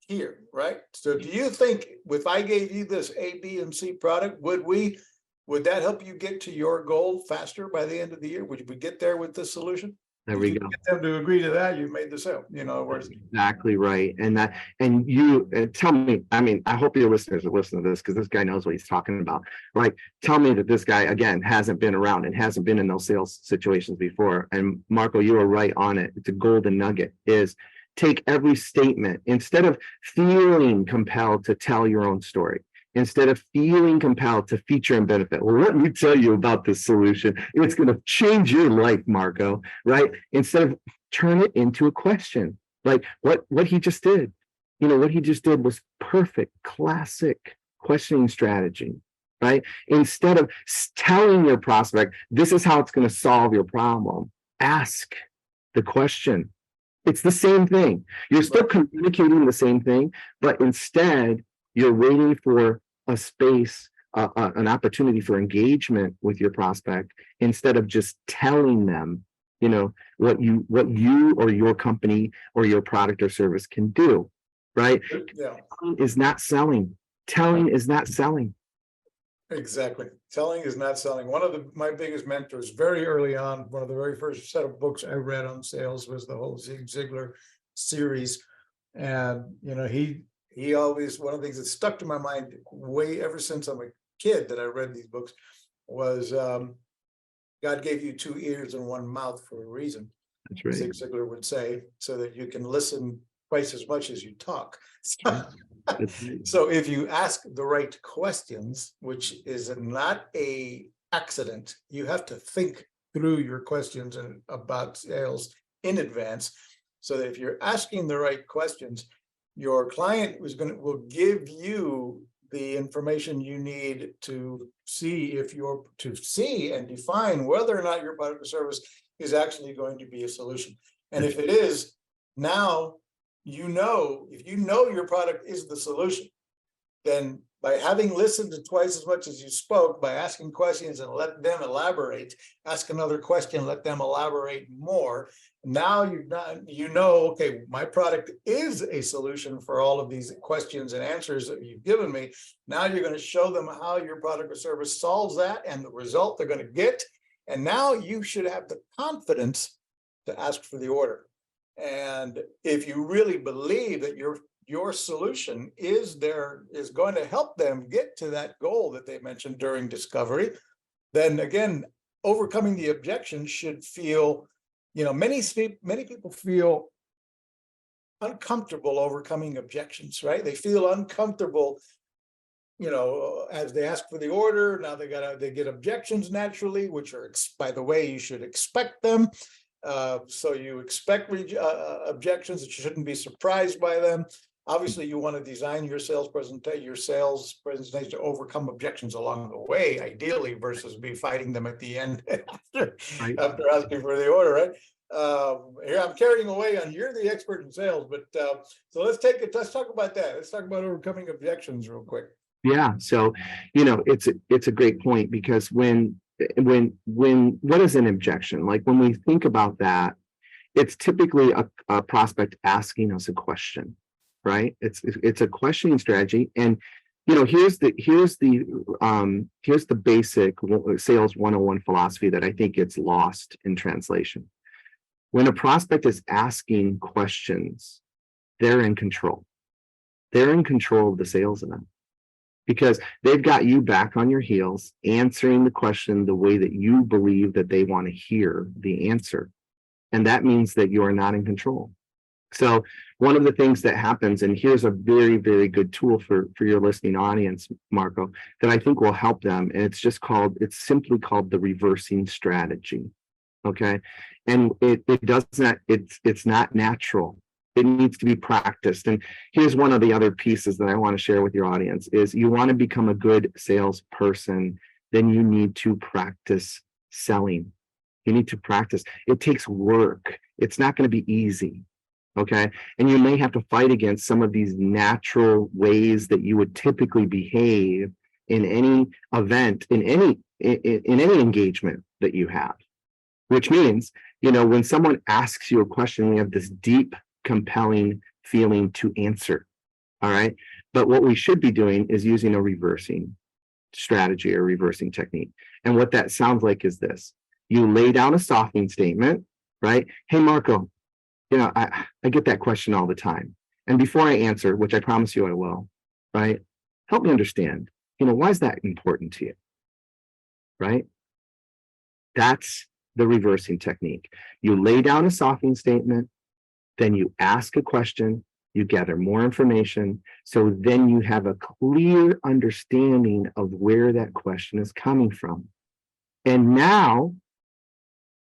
here, right? So do you think if I gave you this A, B, and C product, would that help you get to your goal faster by the end of the year? Would we get there with this solution?
There we go.
Get them to agree to that, you made the sale.
That's exactly right. And you tell me, I hope your listeners are listening to this, because this guy knows what he's talking about. Right? Tell me that this guy, again, hasn't been around and hasn't been in those sales situations before. And Marco, you are right on it. It's a golden nugget, is take every statement, instead of feeling compelled to tell your own story, instead of feeling compelled to feature and benefit. Well, let me tell you about this solution. It's going to change your life, Marco, right? Instead of turn it into a question, like what he just did. What he just did was perfect, classic questioning strategy, right? Instead of telling your prospect, this is how it's going to solve your problem, ask the question. It's the same thing. You're still communicating the same thing, but instead you're waiting for a space, an opportunity for engagement with your prospect, instead of just telling them, what you or your company or your product or service can do, right?
Yeah.
Telling is not selling. Telling is not selling.
Exactly. Telling is not selling. One of my biggest mentors very early on, one of the very first set of books I read on sales was the whole Zig Ziglar series. And, he always, one of the things that stuck to my mind way ever since I'm a kid that I read these books was God gave you 2 ears and 1 mouth for a reason.
That's right.
Zig Ziglar would say, so that you can listen twice as much as you talk. So if you ask the right questions, which is not a accident, you have to think through your questions and about sales in advance, so that if you're asking the right questions, your client will give you the information you need to see and define whether or not your product or service is actually going to be a solution. And if it is, now if you know your product is the solution, then by having listened to twice as much as you spoke, by asking questions and let them elaborate, ask another question, let them elaborate more. Now okay, my product is a solution for all of these questions and answers that you've given me. Now you're going to show them how your product or service solves that and the result they're going to get. And now you should have the confidence to ask for the order. And if you really believe that your solution is going to help them get to that goal that they mentioned during discovery, then again, overcoming the objections should feel, many people feel uncomfortable overcoming objections, right? They feel uncomfortable, as they ask for the order. Now they get objections naturally, which are, by the way, you should expect them. So you expect objections, that you shouldn't be surprised by them. Obviously, you want to design your sales presentation to overcome objections along the way, ideally, versus be fighting them at the end after asking for the order, right? Here I'm carrying away on you're the expert in sales, but so let's talk about that. Let's talk about overcoming objections real quick.
Yeah. So, it's a great point, because when what is an objection? Like when we think about that, it's typically a prospect asking us a question, right? It's a questioning strategy. And here's the basic sales 101 philosophy that I think gets lost in translation. When a prospect is asking questions, they're in control. They're in control of the sales event, because they've got you back on your heels, answering the question the way that you believe that they want to hear the answer. And that means that you are not in control. So one of the things that happens, and here's a very, very good tool for your listening audience, Marco, that I think will help them. And it's simply called the reversing strategy. Okay. And it's not natural. It needs to be practiced. And here's one of the other pieces that I want to share with your audience is, you want to become a good salesperson, then you need to practice selling. You need to practice. It takes work. It's not going to be easy. Okay. And you may have to fight against some of these natural ways that you would typically behave in any event, in any engagement that you have, which means, when someone asks you a question, we have this deep, compelling feeling to answer. All right. But what we should be doing is using a reversing strategy or reversing technique. And what that sounds like is this: you lay down a softening statement, right? Hey, Marco, I get that question all the time. And before I answer, which I promise you I will, right? Help me understand, why is that important to you? Right? That's the reversing technique. You lay down a softening statement, then you ask a question, You gather more information. So then you have a clear understanding of where that question is coming from. And now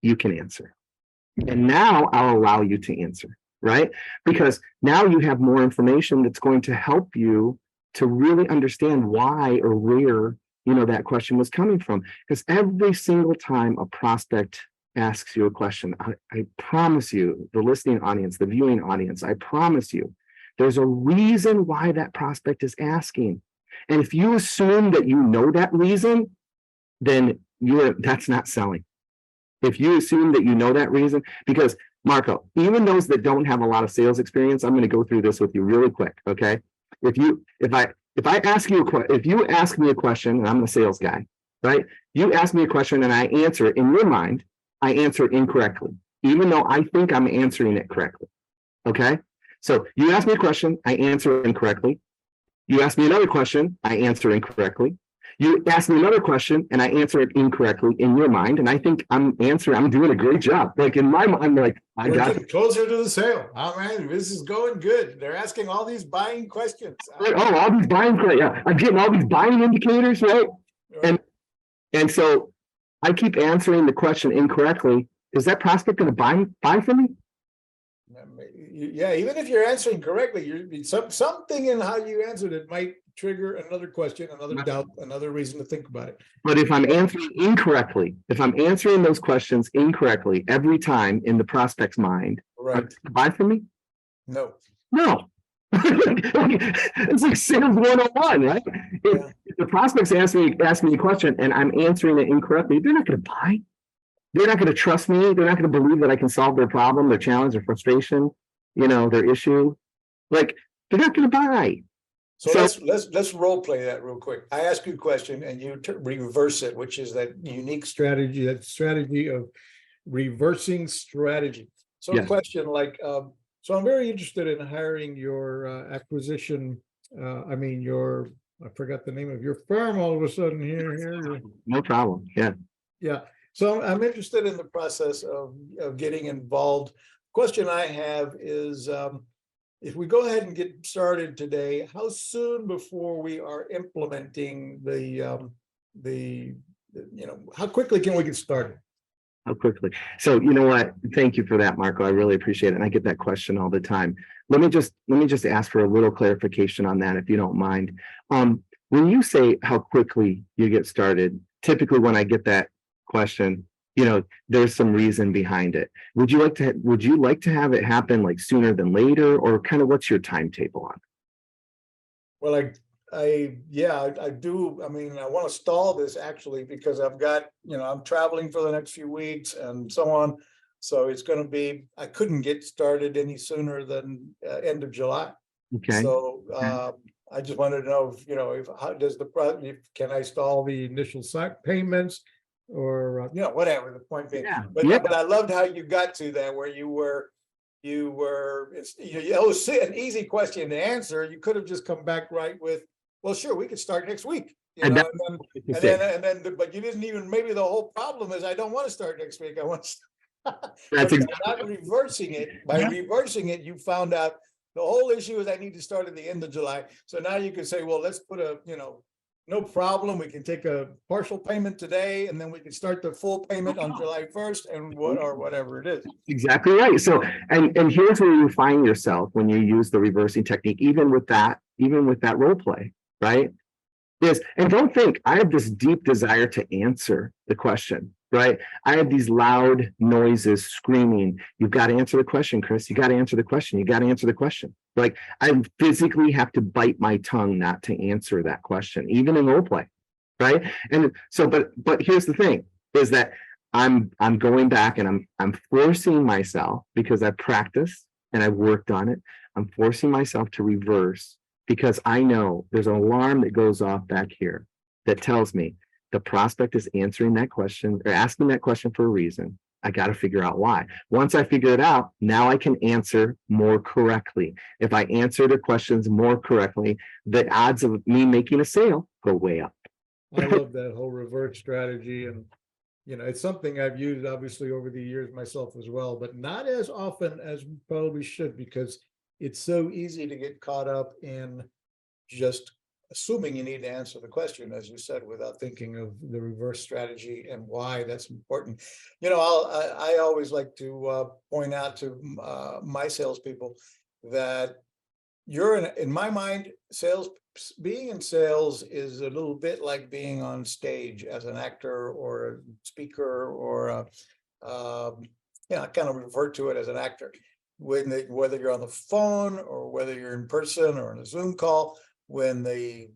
you can answer. And now I'll allow you to answer, right? Because now you have more information that's going to help you to really understand why or where, that question was coming from. Because every single time a prospect asks you a question, I promise you, the listening audience, the viewing audience, I promise you, there's a reason why that prospect is asking. And if you assume that you know that reason, then that's not selling. If you assume that you know that reason, because Marco, even those that don't have a lot of sales experience, I'm going to go through this with you really quick. Okay. If you ask me a question, and I'm the sales guy, right? You ask me a question and I answer it in your mind, I answer it incorrectly, even though I think I'm answering it correctly. Okay. So you ask me a question, I answer it incorrectly. You ask me another question, I answer incorrectly. You ask me another question and I answer it incorrectly in your mind. And I think I'm doing a great job. Like in my mind, I'm like,
we're getting closer to the sale. Oh man, this is going good. They're asking all these buying questions.
Right? Oh, all these buying, yeah. I'm getting all these buying indicators, right? And so I keep answering the question incorrectly. Is that prospect going to buy from me?
Yeah, even if you're answering correctly, something in how you answered it might trigger another question, another doubt, another reason to think about it.
But if I'm answering incorrectly, if I'm answering those questions incorrectly every time in the prospect's mind,
right,
buy from me?
No.
It's like sales 101, right? If the prospects ask me a question and I'm answering it incorrectly, they're not going to buy. They're not going to trust me. They're not going to believe that I can solve their problem, their challenge, their frustration, their issue. Like, they're not going to buy.
So let's role play that real quick. I ask you a question and you reverse it, which is that unique strategy, that strategy of reversing strategy. So a question like, so I'm very interested in hiring your acquisition. I forgot the name of your firm all of a sudden here.
No problem.
Yeah. So I'm interested in the process of getting involved. Question I have is, if we go ahead and get started today, how soon before we are implementing how quickly can we get started?
How quickly? So you know what? Thank you for that, Marco. I really appreciate it. And I get that question all the time. Let me just ask for a little clarification on that, if you don't mind. When you say how quickly you get started, typically when I get that question, there's some reason behind it. Would you like to have it happen like sooner than later, or kind of what's your timetable on it?
Well, I do. I mean, I want to stall this actually because I've got, I'm traveling for the next few weeks and so on. So it's going to be, I couldn't get started any sooner than end of July.
Okay.
So I just wanted to know can I stall the initial payments? Or whatever the point being, but I loved how you got to that where you were it was an easy question to answer. You could have just come back right with, well, sure, we could start next week, but you didn't even. Maybe the whole problem is I don't want to start next week. I want to. That's exactly. Not reversing it. By reversing it, you found out the whole issue is I need to start at the end of July. So now you can say, well, let's put no problem. We can take a partial payment today, and then we can start the full payment on July 1st, and whatever it is.
Exactly right. So, and here's where you find yourself when you use the reversing technique, even with that role play, right? And don't think I have this deep desire to answer the question, right? I have these loud noises screaming, you've got to answer the question, Chris. You got to answer the question. You got to answer the question. Like I physically have to bite my tongue not to answer that question, even in role play, right? And so, but here's the thing: is that I'm going back and I'm forcing myself, because I've practiced and I've worked on it. I'm forcing myself to reverse, because I know there's an alarm that goes off back here that tells me the prospect is answering that question or asking that question for a reason. I got to figure out why. Once I figure it out, now I can answer more correctly. If I answer the questions more correctly, the odds of me making a sale go way up.
I love that whole reverse strategy. And, it's something I've used obviously over the years myself as well, but not as often as probably should, because it's so easy to get caught up in just assuming you need to answer the question, as you said, without thinking of the reverse strategy and why that's important. I always like to point out to my salespeople that you're in my mind, being in sales is a little bit like being on stage as an actor or a speaker or I kind of refer to it as an actor. Whether you're on the phone or whether you're in person or in a Zoom call, when the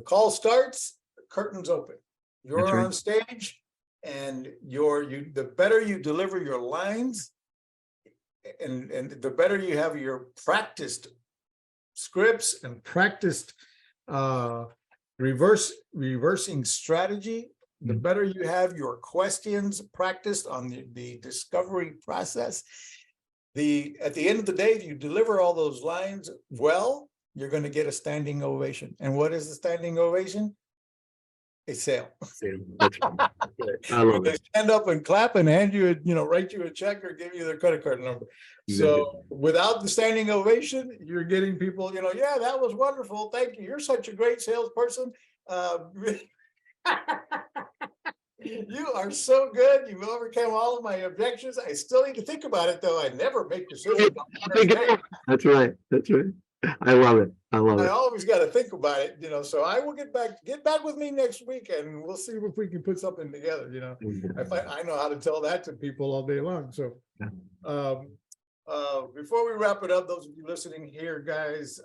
call starts, the curtain's open. You're
That's right.
on stage, and the better you deliver your lines, and the better you have your practiced scripts and practiced reversing strategy, the better you have your questions practiced on the discovery process. At the end of the day, if you deliver all those lines well, you're going to get a standing ovation. And what is the standing ovation? A sale.
That's right. I love
They
it.
stand up and clap and hand you, write you a check or give you their credit card number.
Exactly.
So without the standing ovation, you're getting people, yeah, that was wonderful. Thank you. You're such a great salesperson. You are so good. You've overcome all of my objections. I still need to think about it, though. I never make decisions.
That's right. That's right. I love it. I love
I
it.
always got to think about it, so I will get back with me next week, and we'll see if we can put something together. I know how to tell that to people all day long. So before we wrap it up, those of you listening here, guys,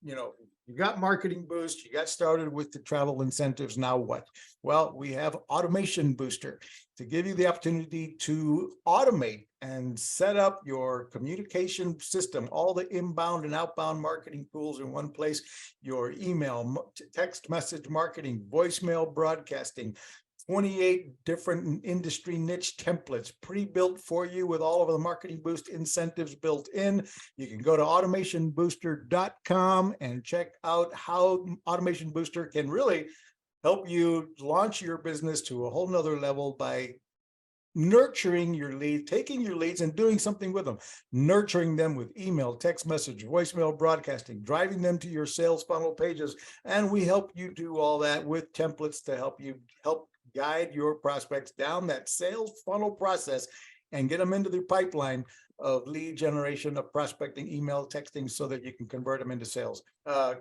you got Marketing Boost, you got started with the travel incentives. Now what? Well, we have Automation Booster to give you the opportunity to automate and set up your communication system, all the inbound and outbound marketing tools in one place, your email, text message marketing, voicemail broadcasting, 28 different industry niche templates pre-built for you with all of the Marketing Boost incentives built in. You can go to automationbooster.com and check out how Automation Booster can really help you launch your business to a whole nother level by nurturing your lead, taking your leads and doing something with them, nurturing them with email, text message, voicemail broadcasting, driving them to your sales funnel pages. And we help you do all that with templates to help guide your prospects down that sales funnel process and get them into the pipeline of lead generation, of prospecting, email, texting, so that you can convert them into sales.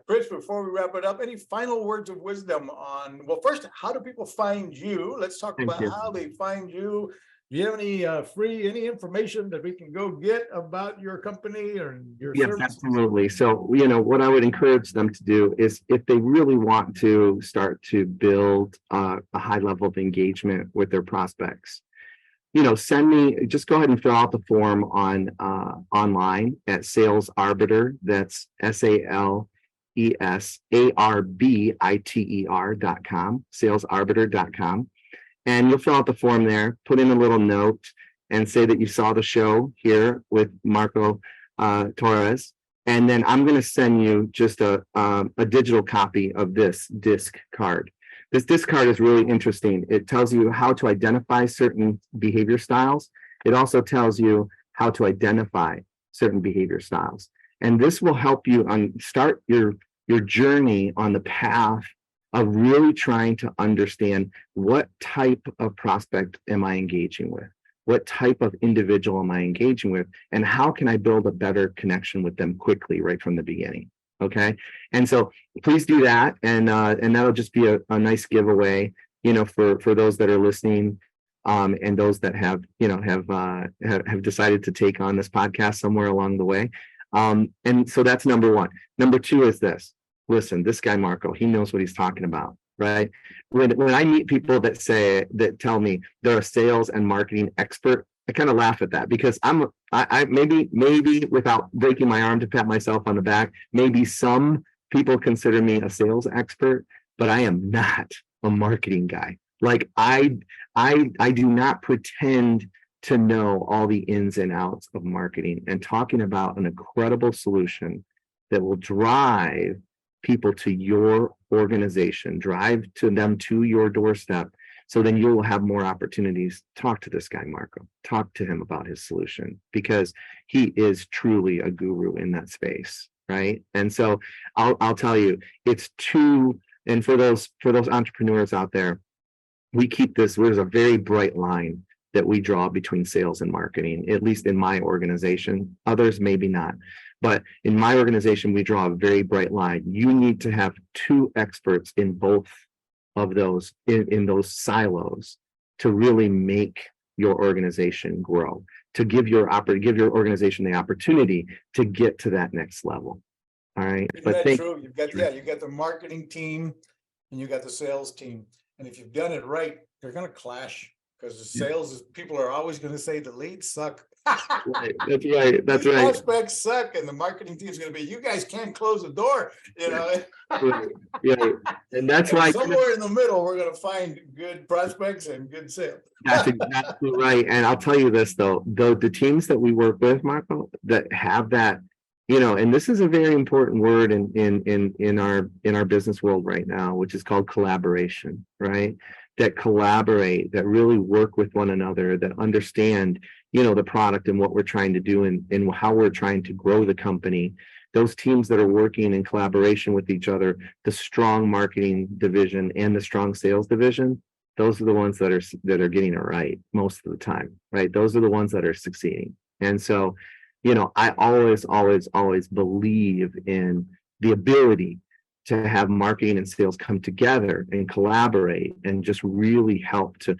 Chris, before we wrap it up, any final words of wisdom on, well, first, how do people find you? Let's talk about how they find you. Do you have any any information that we can go get about your company or your services?
Absolutely. So, what I would encourage them to do is, if they really want to start to build a high level of engagement with their prospects, send me, just go ahead and fill out the form on online at Sales Arbiter. That's SalesArbiter.com, salesarbiter.com. And you'll fill out the form there, put in a little note and say that you saw the show here with Marco Torres. And then I'm going to send you just a digital copy of this disc card. This disc card is really interesting. It tells you how to identify certain behavior styles. It also tells you how to identify certain behavior styles. And this will help you start your journey on the path of really trying to understand what type of prospect am I engaging with? What type of individual am I engaging with? And how can I build a better connection with them quickly right from the beginning? Okay. And so please do that. And that'll just be a nice giveaway, for those that are listening, and those that have decided to take on this podcast somewhere along the way. And so that's number one. Number two is this. Listen, this guy, Marco, he knows what he's talking about, right? When I meet people that tell me they're a sales and marketing expert, I kind of laugh at that, because I maybe without breaking my arm to pat myself on the back, maybe some people consider me a sales expert, but I am not a marketing guy. Like I do not pretend to know all the ins and outs of marketing, and talking about an incredible solution that will drive people to your organization, drive to them to your doorstep, So then you'll have more opportunities. Talk to this guy, Marco. Talk to him about his solution, because he is truly a guru in that space, right? And so I'll tell you, it's too. And for those entrepreneurs out there, we keep this. There's a very bright line that we draw between sales and marketing, at least in my organization. Others maybe not, but in my organization, we draw a very bright line. You need to have two experts in both of those in those silos to really make your organization grow, to give your organization the opportunity to get to that next level. All right.
Isn't that true? You've got the marketing team and you got the sales team. And if you've done it right, they're going to clash, because the sales people are always going to say the leads suck.
Right. That's right. That's
the
right.
Prospects suck, and the marketing team is going to be, you guys can't close the door.
Yeah. And that's why
somewhere in the middle, we're going to find good prospects and good sales. That's
exactly right. And I'll tell you this though, the teams that we work with, Marco, that have that, and this is a very important word in our business world right now, which is called collaboration, right? That collaborate, that really work with one another, that understand, the product and what we're trying to do and how we're trying to grow the company. Those teams that are working in collaboration with each other, the strong marketing division and the strong sales division, those are the ones that are getting it right most of the time, right? Those are the ones that are succeeding. And so, I always believe in the ability to have marketing and sales come together and collaborate and just really help to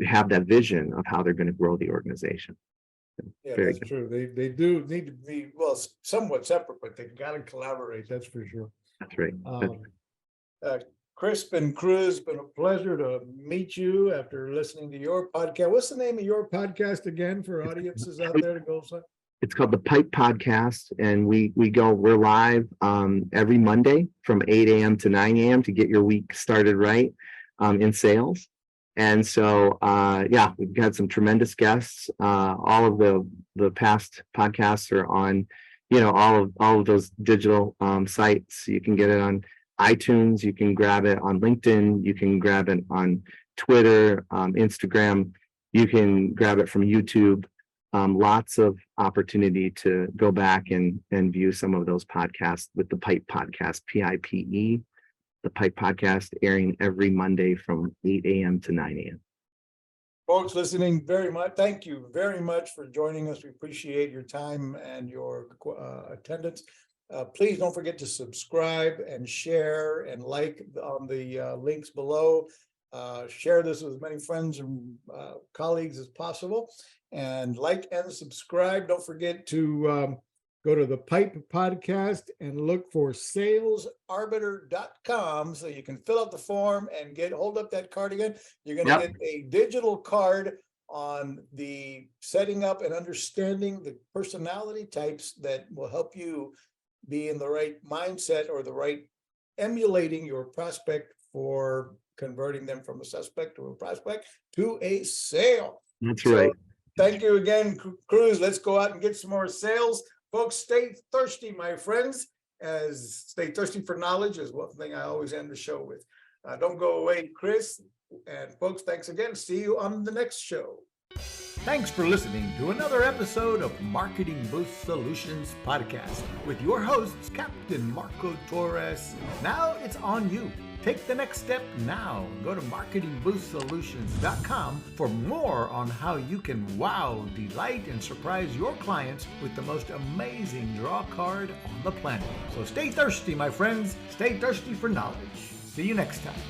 have that vision of how they're going to grow the organization.
Yeah, that's true. They do need to be, somewhat separate, but they got to collaborate. That's for sure.
That's right.
Crispin Cruz, been a pleasure to meet you after listening to your podcast. What's the name of your podcast again for audiences out there to go?
It's called the Pipe Podcast, and we're live every Monday from 8 a.m. to 9 a.m. to get your week started right in sales. And so, we've got some tremendous guests. All of the past podcasts are on, all of those digital sites. You can get it on iTunes. You can grab it on LinkedIn. You can grab it on Twitter, Instagram. You can grab it from YouTube. Lots of opportunity to go back and view some of those podcasts with the Pipe Podcast, PIPE, the Pipe Podcast, airing every Monday from 8 a.m. to 9 a.m.
Folks listening, thank you very much for joining us. We appreciate your time and your attendance. Please don't forget to subscribe and share and like on the links below. Share this with as many friends and colleagues as possible. And like and subscribe. Don't forget to go to the Pipe Podcast and look for Sales Arbiter.com so you can fill out the form and hold up that card again. You're going to get a digital card on the setting up and understanding the personality types that will help you be in the right mindset or the right emulating your prospect for converting them from a suspect to a prospect to a sale.
That's right.
Thank you again, Cruz. Let's go out and get some more sales. Folks, stay thirsty, my friends. Stay thirsty for knowledge is one thing I always end the show with. Don't go away, Chris. And folks, thanks again. See you on the next show.
Thanks for listening to another episode of Marketing Boost Solutions Podcast with your hosts, Captain Marco Torres. Now it's on you. Take the next step now. Go to MarketingBoostSolutions.com for more on how you can wow, delight, and surprise your clients with the most amazing draw card on the planet. So stay thirsty, my friends. Stay thirsty for knowledge. See you next time.